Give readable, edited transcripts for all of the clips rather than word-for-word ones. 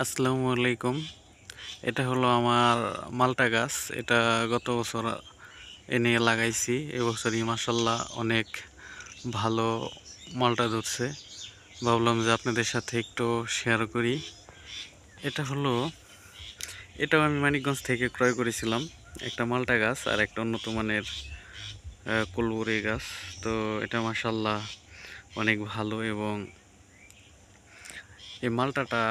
আসসালামু আলাইকুম। এটা হলো আমার মালটা গাছ। এটা গত বছর এনে লাগাইছি। এবছরই মাশাল্লাহ অনেক ভালো মালটা ধরছে। ভাবলাম যে আপনাদের সাথে একটু শেয়ার করি। এটা হলো এটাও আমি মানিকগঞ্জ থেকে ক্রয় করেছিলাম। একটা মালটা গাছ আর একটা উন্নত মানের কলবুরি গাছ। তো এটা মাশাল্লাহ অনেক ভালো এবং এই মালটাটা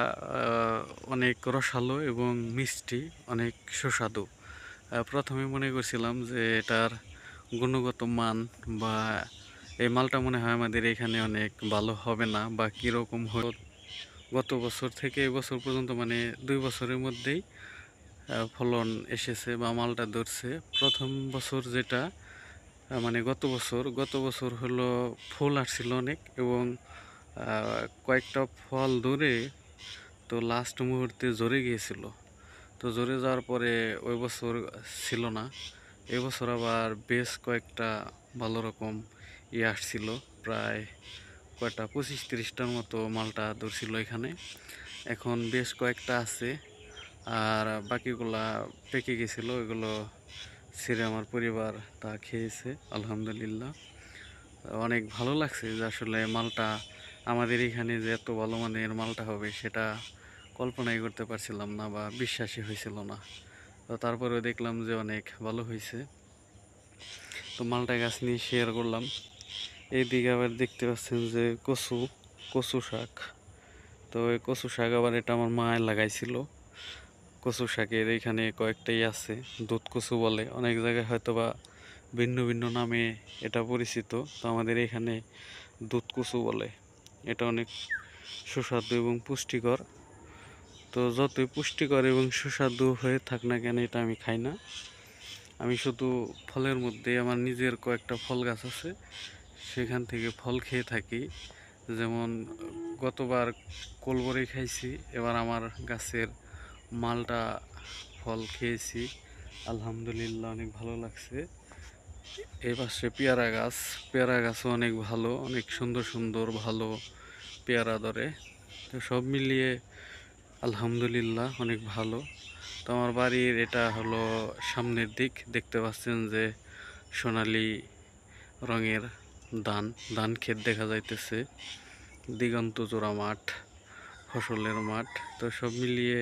অনেক রসালো এবং মিষ্টি, অনেক সুস্বাদু। প্রথমে মনে করছিলাম যে এটার গুণগত মান বা এই মালটা মনে হয় আমাদের এখানে অনেক ভালো হবে না বা কীরকম গত বছর থেকে এবছর পর্যন্ত মানে 2 বছরের মধ্যেই ফলন এসেছে বা মালটা ধরছে। প্রথম বছর যেটা মানে গত বছর হলো ফুল আসছিল অনেক এবং কয়েকটা ফল ধরে তো লাস্ট মুহূর্তে ঝরে গিয়েছিল। তো ঝরে যাওয়ার পরে ওই বছর ছিল না। এবছর আবার বেশ কয়েকটা ভালো রকম আসছিল, প্রায় কয়টা 25-30টার মতো মালটা ধরছিল এখানে। এখন বেশ কয়েকটা আছে আর বাকিগুলা পেকে গেছিল, ওইগুলো ছিঁড়ে আমার পরিবার তা খেয়েছে আলহামদুলিল্লাহ। অনেক ভালো লাগছে যে আসলে মালটা আমাদের এখানে যে এত ভালো মানের মালটা হবে সেটা কল্পনাই করতে পারছিলাম না বা বিশ্বাসই হয়েছিল না। তো তারপরেও দেখলাম যে অনেক ভালো হয়েছে। তো মালটা গাছ নিয়ে শেয়ার করলাম। এইদিকে আবার দেখতে পাচ্ছেন যে কচু শাক। তো এই কচু শাক আবার এটা আমার মা লাগাইছিল। কচু শাকের এখানে কয়েকটাই আছে, দুধ কচু বলে, অনেক জায়গায় হয়তো বা ভিন্ন ভিন্ন নামে এটা পরিচিত। তো আমাদের এখানে দুধ কচু বলে। এটা অনেক সুস্বাদু এবং পুষ্টিকর। তো যতই পুষ্টিকর এবং সুস্বাদু হয়ে থাক না কেন, এটা আমি খাই না। আমি শুধু ফলের মধ্যে আমার নিজের কয়েকটা ফল গাছ আছে, সেখান থেকে ফল খেয়ে থাকি। যেমন গতবার কলবরি খাইছি, এবার আমার গাছের মালটা ফল খেয়েছি, আলহামদুলিল্লাহ অনেক ভালো লাগছে। এই পাশে পেয়ারা গাছও অনেক ভালো, অনেক সুন্দর সুন্দর ভালো পেয়ারা ধরে। তো সব মিলিয়ে আলহামদুলিল্লাহ অনেক ভালো। তো আমার বাড়ির এটা হলো সামনের দিক, দেখতে পাচ্ছেন যে সোনালি রঙের ধান ক্ষেত দেখা যাইতেছে, দিগন্ত জোড়া মাঠ, ফসলের মাঠ। তো সব মিলিয়ে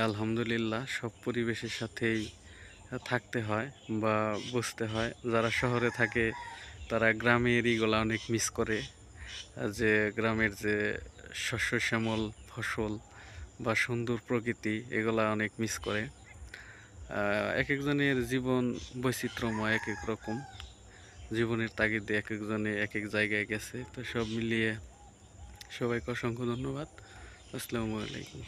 আলহামদুলিল্লাহ সব পরিবেশের সাথেই থাকতে হয় বা বুঝতে হয়। যারা শহরে থাকে তারা গ্রামের ইগুলা অনেক মিস করে, যে গ্রামের যে শস্য শ্যামল ফসল বা সুন্দর প্রকৃতি, এগুলা অনেক মিস করে। এক একজনের জীবন বৈচিত্র্যময়, এক এক রকম জীবনের তাগিদে এক একজনে এক এক জায়গায় গেছে। তো সব মিলিয়ে সবাইকে অসংখ্য ধন্যবাদ। আসসালামু আলাইকুম।